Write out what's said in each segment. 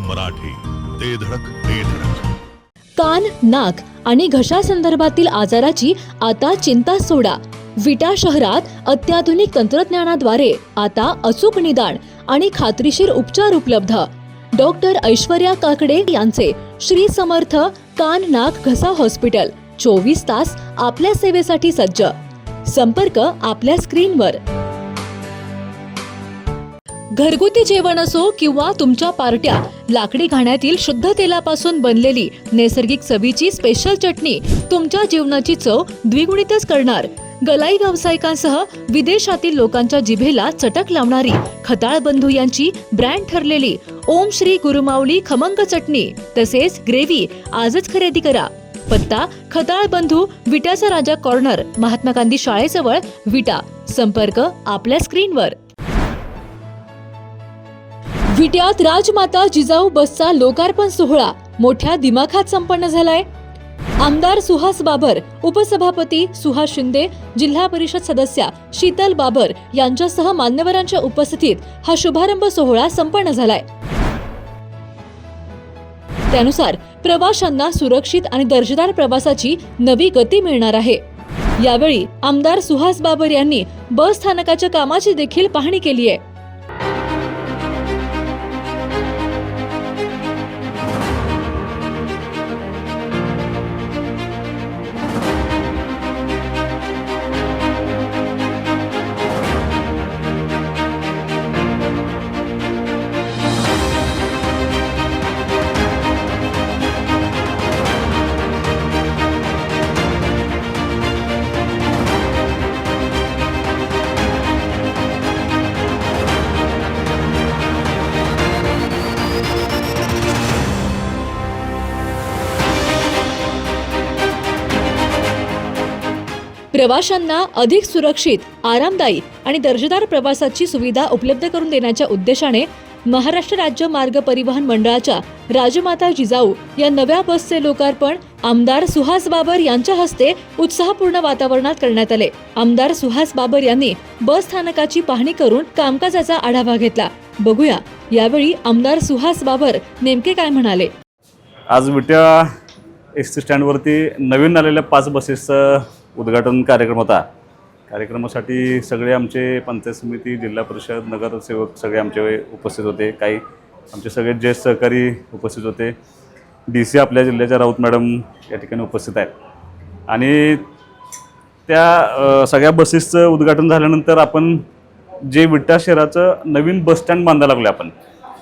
मराठी, ते धडक ते धडक. कान, नाक आणि घशा संदर्भातील आजाराची आता चिंता सोडा. विटा शहरात अत्याधुनिक तंत्रज्ञानाद्वारे आता अचूक निदान आणि खात्रीशीर उपचार उपलब्ध. डॉक्टर ऐश्वर्या काकडे यांचे श्री समर्थ कान नाक घसा हॉस्पिटल 24 तास आपल्या सेवेसाठी सज्ज. संपर्क आपल्या स्क्रीनवर. घरगुती जेवण असो किंवा तुमच्या पार्ट्या, लाकडी घाण्यातील शुद्ध तेलापासून बनलेली नैसर्गिक चवीची स्पेशल चटणी तुमच्या जीवनाची चव द्विगुणितच करणार. गलाई व्यावसायिकांसह विदेशातील लोकांच्या जिभेला चटक लावणारी खताळ बंधू यांची ब्रँड ठरलेली ओम श्री गुरुमाऊली खमंग चटणी तसेच ग्रेव्ही आजच खरेदी करा. पत्ता खताळ बंधू, विट्याचा राजा कॉर्नर, महात्मा गांधी शाळेजवळ, विटा. संपर्क आपल्या स्क्रीनवर. विट्यात राजमाता जिजाऊ बसचा लोकार्पण सोहळा मोठ्या दिमाखात संपन्न झालाय. आमदार सुहास बाबर, उपसभापती सुहास शिंदे, जिल्हा परिषद सदस्या शीतल बाबर यांच्यासह मान्यवरांच्या उपस्थितीत हा शुभारंभ सोहळा संपन्न झालाय. त्यानुसार प्रवाशांना सुरक्षित आणि दर्जेदार प्रवासाची नवी गती मिळणार आहे. यावेळी आमदार सुहास बाबर यांनी बस स्थानकाच्या कामाची देखील पाहणी केली आहे. प्रवाशांना अधिक सुरक्षित, आरामदायी आणि दर्जेदार प्रवासाची सुविधा उपलब्ध करून देण्याच्या उद्देशाने महाराष्ट्र राज्य मार्ग परिवहन मंडळाच्या राजमाता जिजाऊ या नव्या बसचे लोकार्पण आमदार सुहास बाबर यांच्या हस्ते उत्साहपूर्ण वातावरणात करण्यात आले. आमदार सुहास बाबर यांनी बस स्थानकाची पाहणी करून कामकाजाचा आढावा घेतला. बघूया यावेळी आमदार सुहास बाबर नेमके काय म्हणाले. आज विट्या एसटी स्टँडवरती नवीन आलेल्या 5 बसेसचं उद्घाटन कार्यक्रम होता. कार्यक्रमासाठी सगळे आमचे पंचायत समिती, जिल्हा परिषद, नगरसेवक सगळे आमचे उपस्थित होते. काही आमचे सगळे ज्येष्ठ सहकारी उपस्थित होते. DC आपल्या जिल्ह्याच्या राऊत मॅडम या ठिकाणी उपस्थित आहेत. आणि त्या सगळ्या बसेसचं उद्घाटन झाल्यानंतर आपण जे विटा शहराचं नवीन बस स्टँड बांधायला लागलो आपण,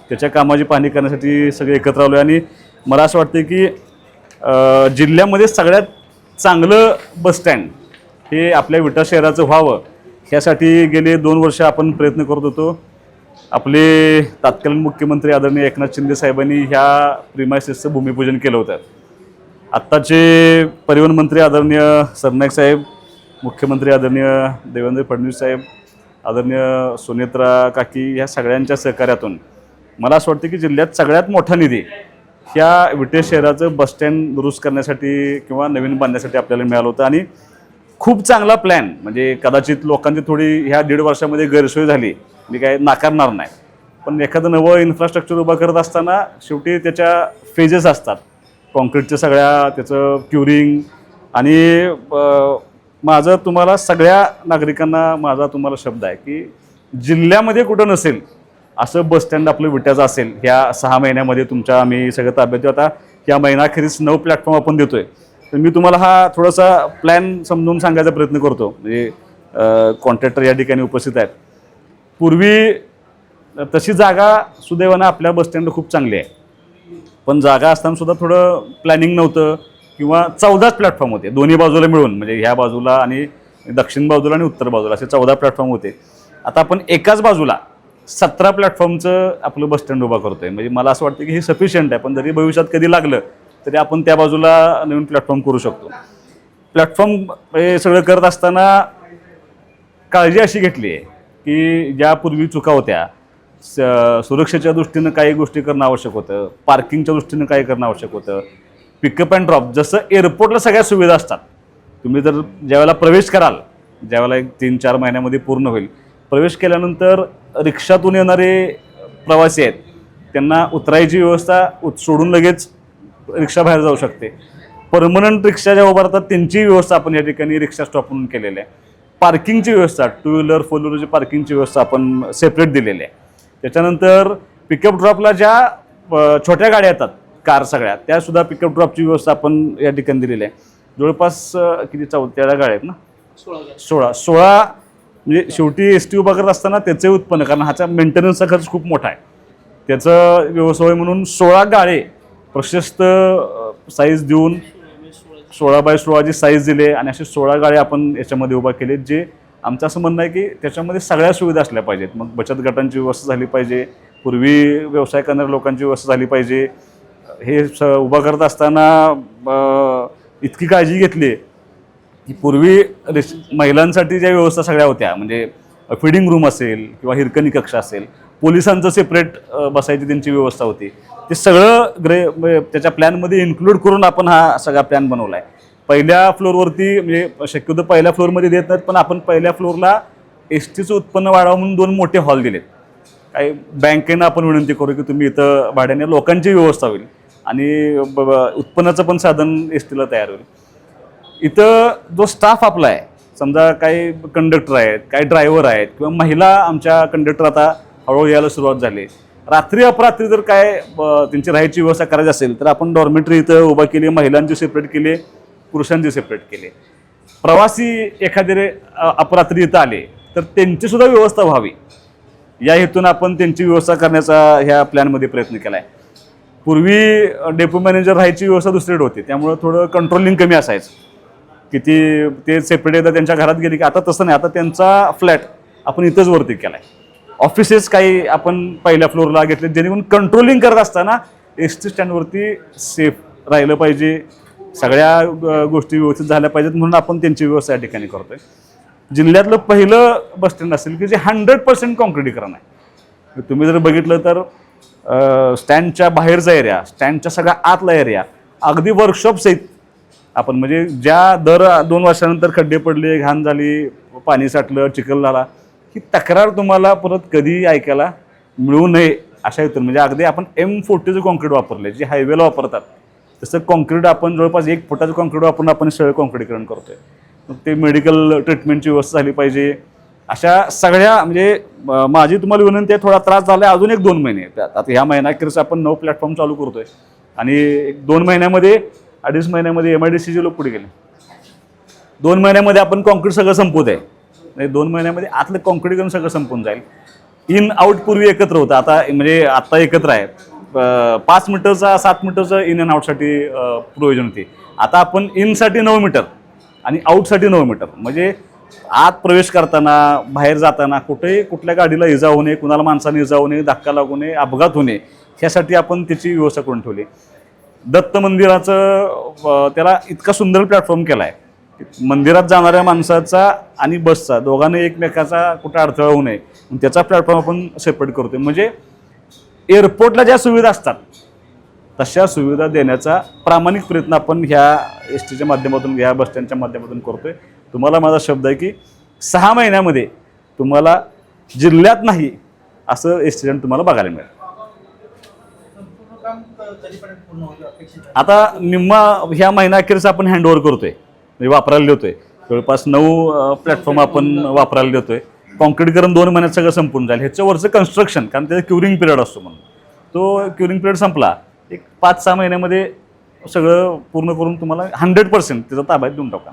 त्याच्या कामाची पाहणी करण्यासाठी सगळे एकत्र आलो. आणि मला असं वाटतं की जिल्ह्यामध्ये सगळ्यात चांगलं बस स्टँड हे आपल्या विटा शहराचं व्हावं, ह्यासाठी गेले 2 वर्ष आपण प्रयत्न करत होतो. आपले तत्कालीन मुख्यमंत्री आदरणीय एकनाथ शिंदे साहेबांनी ह्या प्रिमायसेसचं भूमिपूजन केलं होतं. आत्ताचे परिवहन मंत्री आदरणीय सरनाईक साहेब, मुख्यमंत्री आदरणीय देवेंद्र फडणवीस साहेब, आदरणीय सुनेत्रा काकी, ह्या सगळ्यांच्या सहकार्यातून मला असं वाटतं की जिल्ह्यात सगळ्यात मोठा निधी ह्या विटे शहराचं बसस्टँड दुरुस्त करण्यासाठी किंवा नवीन बांधण्यासाठी आपल्याला मिळालं होतं. आणि खूप चांगला प्लॅन, म्हणजे कदाचित लोकांची थोडी ह्या 1.5 वर्षामध्ये गैरसोय झाली, मी काय नाकारणार नाही, पण एखादं नवं इन्फ्रास्ट्रक्चर उभं करत असताना शेवटी त्याच्या फेजेस असतात. कॉन्क्रीटच्या सगळ्या त्याचं क्युरिंग. आणि माझं तुम्हाला सगळ्या नागरिकांना माझा तुम्हाला शब्द आहे की जिल्ह्यामध्ये कुठं नसेल असं बसस्टँड आपलं विट्याचं असेल. ह्या 6 महिन्यामध्ये तुमच्या आम्ही सगळं ताब्यात देऊ. आता या महिनाखेरीस 9 प्लॅटफॉर्म आपण देतोय. तर मी तुम्हाला हा थोडासा प्लॅन समजून सांगायचा प्रयत्न करतो. म्हणजे कॉन्ट्रॅक्टर या ठिकाणी उपस्थित आहेत. पूर्वी तशी जागा सुदैवानं आपल्या बसस्टँड खूप चांगली आहे, पण जागा असताना सुद्धा थोडं प्लॅनिंग नव्हतं किंवा 14 प्लॅटफॉर्म होते दोन्ही बाजूला मिळून, म्हणजे ह्या बाजूला आणि दक्षिण बाजूला आणि उत्तर बाजूला असे 14 प्लॅटफॉर्म होते. आता आपण एकाच बाजूला 17 प्लॅटफॉर्मचं आपलं बसस्टँड उभा करतोय. म्हणजे मला असं वाटतं की हे सफिशियंट आहे, पण जरी भविष्यात कधी लागलं तरी आपण त्या बाजूला नवीन प्लॅटफॉर्म करू शकतो. प्लॅटफॉर्म हे सगळं करत असताना काळजी अशी घेतली आहे की ज्यापूर्वी चुका होत्या, सुरक्षेच्या दृष्टीनं काही गोष्टी करणं आवश्यक होतं, पार्किंगच्या दृष्टीनं काही करणं आवश्यक होतं, पिकअप अँड ड्रॉप. जसं एअरपोर्टला सगळ्या सुविधा असतात, तुम्ही जर ज्यावेळेला प्रवेश कराल, ज्यावेळेला 3-4 महिन्यामध्ये पूर्ण होईल, प्रवेश केल्यानंतर रिक्षातून येणारे प्रवासी आहेत त्यांना उतरायची व्यवस्था सोडून लगेच रिक्षा बाहेर जाऊ शकते. परमनंट रिक्षा ज्या उभारतात त्यांची व्यवस्था आपण या ठिकाणी रिक्षा स्टॉप म्हणून केलेली आहे. पार्किंगची व्यवस्था 2 व्हीलर 4 व्हीलरची पार्किंगची व्यवस्था आपण सेपरेट दिलेली आहे. त्याच्यानंतर पिकअप ड्रॉपला ज्या छोट्या गाड्या येतात कार सगळ्या त्यासुद्धा पिकअप ड्रॉपची व्यवस्था आपण या ठिकाणी दिलेली आहे. जवळपास किती 14 गाड्या आहेत ना, 16 म्हणजे शेवटी ST उभा करत असताना त्याचे उत्पन्न, कारण ह्याचा मेंटेनन्सचा खर्च खूप मोठा आहे, त्याचं व्यवसाय म्हणून 16 गाळे प्रशस्त साईज देऊन 16x16ची साईज दिली आणि असे 16 गाळे आपण याच्यामध्ये उभा केले. जे आमचं असं म्हणणं आहे की त्याच्यामध्ये सगळ्या सुविधा असल्या पाहिजेत. मग बचत गटांची व्यवस्था झाली पाहिजे, पूर्वी व्यवसाय करणाऱ्या लोकांची व्यवस्था झाली पाहिजे. हे उभा करत असताना इतकी काळजी घेतली की पूर्वी महिलांसाठी ज्या व्यवस्था सगळ्या होत्या, म्हणजे फिडिंग रूम असेल किंवा हिरकणी कक्ष असेल, पोलिसांचं सेपरेट बसायची त्यांची व्यवस्था होती, ते सगळं त्याच्या प्लॅनमध्ये इन्क्लूड करून आपण हा सगळा प्लॅन बनवला आहे. पहिल्या फ्लोअरवरती म्हणजे शक्यतो पहिल्या फ्लोअरमध्ये देत नाहीत, पण आपण पहिल्या फ्लोअरला STचं उत्पन्न वाढावं म्हणून 2 मोठे हॉल दिलेत. काही बँकेनं आपण विनंती करू की तुम्ही इथं भाड्याने लोकांची व्यवस्था होईल आणि उत्पन्नाचं पण साधन STला तयार होईल. इथं जो स्टाफ आपला आहे, समजा काही कंडक्टर आहेत, काही ड्रायव्हर आहेत किंवा महिला आमच्या कंडक्टर आता हळूहळू यायला सुरुवात झाली. रात्री अपरात्री जर काय त्यांची राहायची व्यवस्था करायची असेल तर आपण डॉर्मेटरी इथं उभा केली, महिलांची सेपरेट केली, पुरुषांची सेपरेट केली. प्रवासी एखादे अपरात्री इथं आले तर त्यांचीसुद्धा व्यवस्था व्हावी या हेतून आपण त्यांची व्यवस्था करण्याचा ह्या प्लॅनमध्ये प्रयत्न केला आहे. पूर्वी डेपो मॅनेजर राहायची व्यवस्था दुसरीकडे होती, त्यामुळं थोडं कंट्रोलिंग कमी असायचं की ते सेपरेट येतात त्यांच्या घरात गेली की. आता तसं नाही, आता त्यांचा फ्लॅट आपण इथंच वरती केला आहे. ऑफिसेस काही आपण पहिल्या फ्लोअरला घेतले जेणेकरून कंट्रोलिंग करत असताना ST स्टँडवरती सेफ राहिलं पाहिजे, सगळ्या गोष्टी व्यवस्थित झाल्या पाहिजेत म्हणून आपण त्यांची व्यवस्था या ठिकाणी करतोय. जिल्ह्यातलं पहिलं बसस्टँड असेल की जे 100% कॉन्क्रिटीकरण आहे. तुम्ही जर बघितलं तर स्टँडच्या बाहेरचा एरिया, स्टँडच्या सगळ्या आतला एरिया, अगदी वर्कशॉप सहित आपण, म्हणजे ज्या दर 2 वर्षानंतर खड्डे पडले, घाण झाली, पाणी साठलं, चिखल झाला, ही तक्रार तुम्हाला परत कधी ऐकायला मिळू नये अशा हेतून म्हणजे अगदी आपण M40चं कॉन्क्रीट वापरले, जे हायवेला वापरतात तसं कॉन्क्रीट आपण जवळपास 1 फुटाचं कॉन्क्रीट वापरून आपण सगळं कॉन्क्रीटीकरण करतोय. मग ते मेडिकल ट्रीटमेंटची व्यवस्था झाली पाहिजे. अशा सगळ्या म्हणजे माझी तुम्हाला विनंती आहे, थोडा त्रास झाला आहे, अजून 1-2 महिने, आता ह्या महिन्याखेरीस आपण 9 प्लॅटफॉर्म चालू करतोय आणि 2 महिन्यामध्ये 2.5 महिन्यामध्ये MIDCचे लोक पुढे गेले. 2 महिन्यामध्ये आपण कॉन्क्रीट सगळं संपवत आहे. 2 महिन्यामध्ये आतलं कॉन्क्रीटीकरण सगळं संपून जाईल. इन आउट पूर्वी एकत्र होतं, आता एकत्र आहे. 5 मीटरचा 7 मीटरचं इन अँड आउटसाठी प्रोव्हिजन होती. आता आपण इनसाठी 9 मीटर आणि आउटसाठी 9 मीटर, म्हणजे आत प्रवेश करताना बाहेर जाताना कुठेही कुठल्या गाडीला इजा होऊ नये, कुणाला माणसाने इजा होऊ नये, धक्का लागू नये, अपघात होऊ नये, ह्यासाठी आपण त्याची व्यवस्था करून ठेवली. दत्त मंदिराचं त्याला इतका सुंदर प्लॅटफॉर्म केला आहे, मंदिरात जाणाऱ्या माणसाचा आणि बसचा दोघांनी एकमेकाचा कुठं अडथळा होऊ नये त्याचा प्लॅटफॉर्म आपण सेपरेट करतोय. म्हणजे एअरपोर्टला ज्या सुविधा असतात तशा सुविधा देण्याचा प्रामाणिक प्रयत्न आपण ह्या STच्या माध्यमातून, ह्या बसस्टँडच्या माध्यमातून करतोय. तुम्हाला माझा शब्द आहे की 6 महिन्यामध्ये तुम्हाला जिल्ह्यात नाही असं ST स्टँड तुम्हाला बघायला मिळेल. आता निम्मा ह्या महिन्याअखेरच आपण हँडओव्हर करतोय, म्हणजे वापरायला देतोय. जवळपास 9 प्लॅटफॉर्म आपण वापरायला देतोय. कॉन्क्रीटीकरण 2 महिन्यात सगळं संपून जाईल. ह्याच्यावरचं कन्स्ट्रक्शन, कारण त्याचा क्युरिंग पिरियड असतो म्हणून, तो क्युरिंग पिरियड संपला एक 5-6 महिन्यामध्ये सगळं पूर्ण करून तुम्हाला 100% त्याचा ताब्यात देऊन टाका.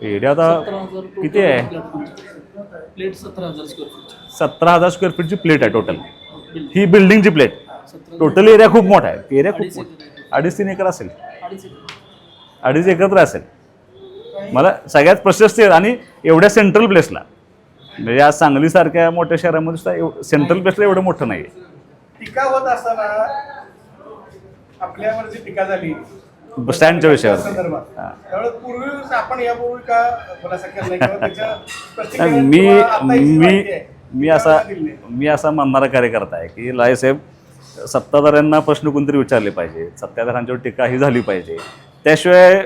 एरिया आता किती आहे? 17,000 स्क्वेअर फीटची प्लेट आहे टोटल. ही बिल्डिंगची प्लेट. टोटल एरिया खूप मोठा आहे. एरिया खूप मोठा, 2.5-3 एकर असेल, 2.5 एकर तर असेल. मला सगळ्यात प्रशस्त आणि एवढ्या सेंट्रल प्लेसला, म्हणजे या सांगलीसारख्या मोठ्या शहरामध्ये सेंट्रल प्लेसला एवढं मोठं नाही आहे. टीका होत असताना आपल्यावर जी टीका झाली स्टँडच्या विषयावर त्यावेळेस पूर्वी आपण यापूर्वी का खुलासा केला नाही किंवा त्याच्या मी असा म्हणणारा कार्यकर्ता आहे की लायसाहेब, सत्ताधाऱ्यांना प्रश्न कोणतरी विचारले पाहिजे, सत्ताधाऱ्यांच्यावर टीका ही झाली पाहिजे, त्याशिवाय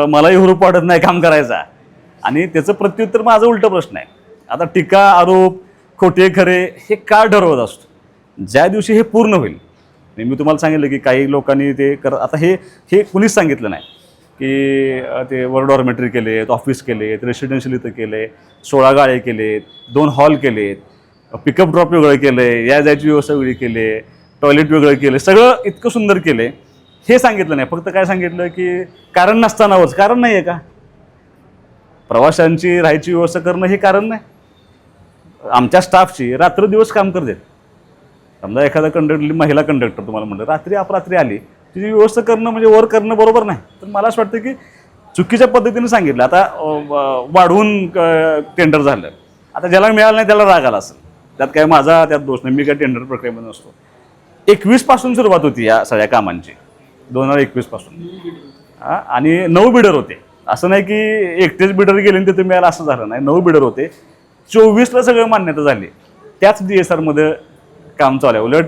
मलाही हुरूप वाटत नाही काम करायचा. आणि त्याचं प्रत्युत्तर माझा उलटा प्रश्न आहे. आता टीका आरोप खोटे खरे हे का ठरवत असतो. ज्या दिवशी हे पूर्ण होईल, मी तुम्हाला सांगितलं की काही लोकांनी ते आता हे कुणीच सांगितलं नाही की ते वर डॉर्मेटरी केलेत, ऑफिस केलेत, रेसिडेन्शियल इथं केले, 16 गाळे केलेत, 2 हॉल केलेत, पिकअप ड्रॉप वेगळं केलं आहे, या जायची व्यवस्था वेगळी केली आहे, टॉयलेट वेगळं केलं, सगळं इतकं सुंदर केलं आहे. हे सांगितलं नाही. फक्त काय सांगितलं की कारण नसतानाच. कारण नाही आहे का? प्रवाशांची राहायची व्यवस्था करणं हे कारण नाही. आमच्या स्टाफची रात्र दिवस काम करते. समजा एखादा कंडक्टर, महिला कंडक्टर तुम्हाला म्हटलं रात्री अपरात्री आली, तिची व्यवस्था करणं म्हणजे वर करणं बरोबर नाही. तर मला असं वाटतं की चुकीच्या पद्धतीने सांगितलं. आता वाढवून टेंडर झालं, आता ज्याला मिळालं नाही त्याला राग आला असेल, त्यात काय माझा त्यात दोष नाही. मी काय टेंडर प्रक्रियेमध्ये नसतो. 21 पासून सुरुवात होती या सगळ्या कामांची, 2021 पासून. आणि 9 बिडर होते. असं नाही की एकटेच बिडर गेले आणि तिथे मिळालं असं झालं नाही. 9 बिडर होते. 24ला सगळं मान्यता झाली. त्याच DSRमध्ये काम चालू आहे. उलट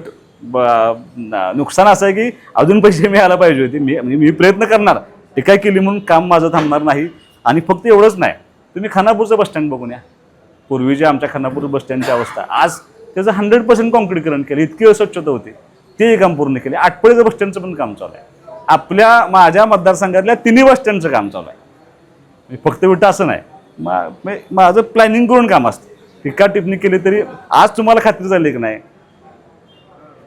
नुकसान असं आहे की अजून पैसे मिळायला पाहिजे होते. मी प्रयत्न करणार, टीका केली म्हणून काम माझं थांबणार नाही. आणि फक्त एवढंच नाही, तुम्ही खानापूरचं बसस्टँड बघून या. पूर्वीच्या आमच्या खानापूर बसस्टँडची अवस्था, आज त्याचं 100% कॉन्क्रीटीकरण केलं. इतकी अस्वच्छता होती, ते काम पूर्ण केले. आटपळीचं बसस्टँडचं पण काम चालू आहे. माझ्या मतदारसंघातल्या 3 बसस्टँडचं काम चालू आहे. फक्त विटा असं नाही, माझं प्लॅनिंग करून काम असतं. टीका टिप्पणी केली तरी आज तुम्हाला खात्री झाली की नाही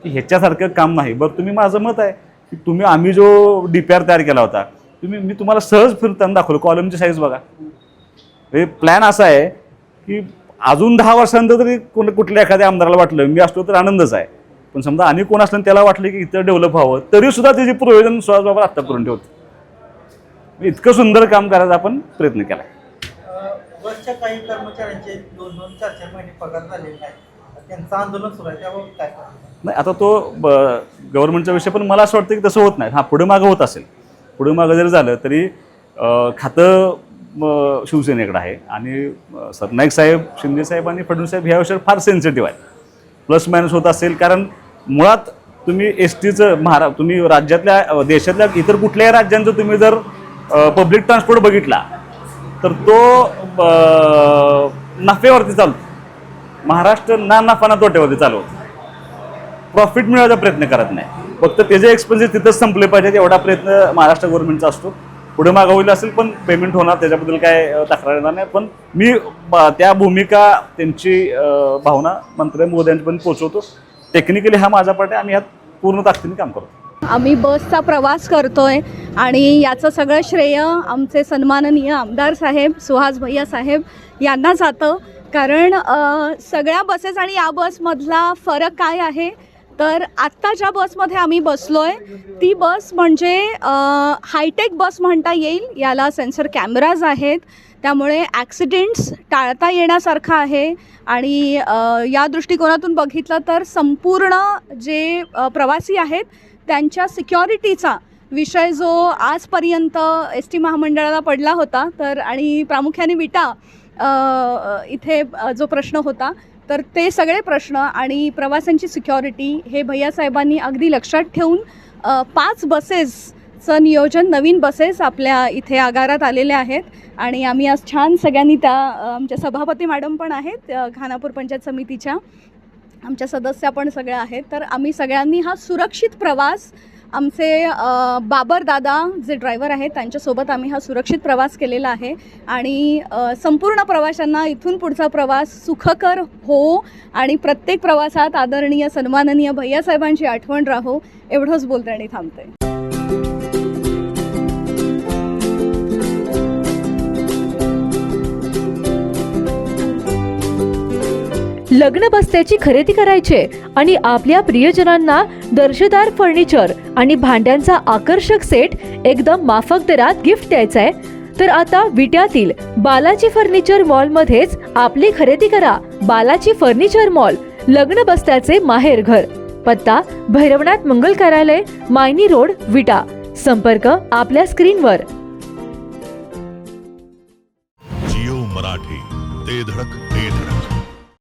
की ह्याच्यासारखं काम नाही. बरं, तुम्ही, माझं मत आहे की आम्ही जो DPR तयार केला होता, मी तुम्हाला सहज फिरताना दाखवलं. कॉलमची साईज बघा. हे प्लॅन असा आहे की अजून 10 वर्षांनंतर तरी कुठल्या एखाद्या आमदाराला वाटलं, मी असलो तर आनंदच आहे. पण समजा आणि कोण असलं त्याला वाटलं की इथं डेव्हलप व्हावं, तरी सुद्धा त्याचे प्रयोजन सुहासबाबा आत्ता करून ठेवतो. इतकं सुंदर काम करायचा आपण प्रयत्न केला. बसच्या काही कर्मचाऱ्यांचे 2-4 महिने पगार झालेले नाही, त्यांचं आंदोलन सुरू आहे, त्यावर काय? नाही, आता तो गव्हर्नमेंटचा विषय, पण मला असं वाटतं की तसं होत नाही. हां, पुढे मागं होत असेल. पुढे मागं जरी झालं तरी खातं शिवसेनेकडे आहे. आणि सरनाईक साहेब, शिंदे साहेब आणि फडणवीस साहेब ह्या विषयावर फार सेन्सिटिव्ह आहे. प्लस मायनस होत असेल, कारण मुळात तुम्ही STचं तुम्ही राज्यातल्या, देशातल्या इतर कुठल्याही राज्यांचं तुम्ही जर पब्लिक ट्रान्सपोर्ट बघितला तर तो नफ्यावरती चालतो. महाराष्ट्र ना नफा ना तोट्यावरती चालवतो. प्रॉफिट मिळवायचा प्रयत्न करत नाही. फक्त त्याचे एक्सपेन्सेस तिथंच संपले पाहिजेत एवढा प्रयत्न महाराष्ट्र गव्हर्नमेंटचा असतो. पुढे मागं होईल असेल पण पेमेंट होणार, त्याच्याबद्दल काय तक्रार येणार नाही. पण मी त्या भूमिका, त्यांची भावना मंत्री मोदयांपर्यंत पोहोचवतो. टेक्निकली हा माझा पार्ट आहे. आम्ही यात पूर्ण ताकदीने काम करतो. आम्ही बसचा प्रवास करतोय आणि याचं सगळं श्रेय आमचे सन्माननीय आमदार साहेब, सुहास भैया साहेब यांना जातं. कारण सगळ्या बसेस आणि या बसमधला फरक काय आहे तर आत्ता ज्या बसमध्ये आम्ही बसलो आहे ती बस म्हणजे हायटेक बस म्हणता येईल. याला सेन्सर कॅमेराज आहेत, त्यामुळे ॲक्सिडेंट्स टाळता येण्यासारखं आहे. आणि या दृष्टिकोनातून बघितलं तर संपूर्ण जे प्रवासी आहेत त्यांच्या सिक्युरिटीचा विषय जो आजपर्यंत ST महामंडळाला पडला होता, तर आणि प्रामुख्याने विटा इथे जो प्रश्न होता, तर ते सगळे प्रश्न आणि प्रवाशांची सिक्युरिटी हे भैयासाहेबांनी अगदी लक्षात ठेवून 5 बसेसचं नियोजन, नवीन बसेस आपल्या इथे आगारात आलेल्या आहेत. आणि आम्ही आज छान सगळ्यांनी त्या, आमच्या सभापती मॅडम पण आहेत खानापूर पंचायत समितीच्या, आमच्या सदस्य पण सगळ्या आहेत. तर आम्ही सगळ्यांनी हा सुरक्षित प्रवास, आमचे बाबर दादा जे ड्रायव्हर आहेत त्यांच्यासोबत आम्ही हा सुरक्षित प्रवास केलेला आहे. आणि संपूर्ण प्रवाशांना इथून पुढचा प्रवास सुखकर हो आणि प्रत्येक प्रवासात आदरणीय सन्माननीय भैयासाहेबांची आठवण राहो, एवढंच बोलते आणि थांबते. लग्न बस्त्याची खरेदी करायचे आणि आपल्या प्रियजनांना दर्जेदार फर्निचर आणि भांड्यांचा आकर्षक सेट एकदम माफक दरात गिफ्ट द्यायचा आहे तर आता विट्यातील बालाजी फर्निचर मॉल मध्येच आपली खरेदी करा. बालाजी फर्निचर मॉल, लग्न बस्त्याचे माहेर घर. पत्ता भैरवनाथ मंगल कार्यालय, मायनी रोड, विटा. संपर्क आपल्या स्क्रीनवर. जिओ मराठी, ते धडक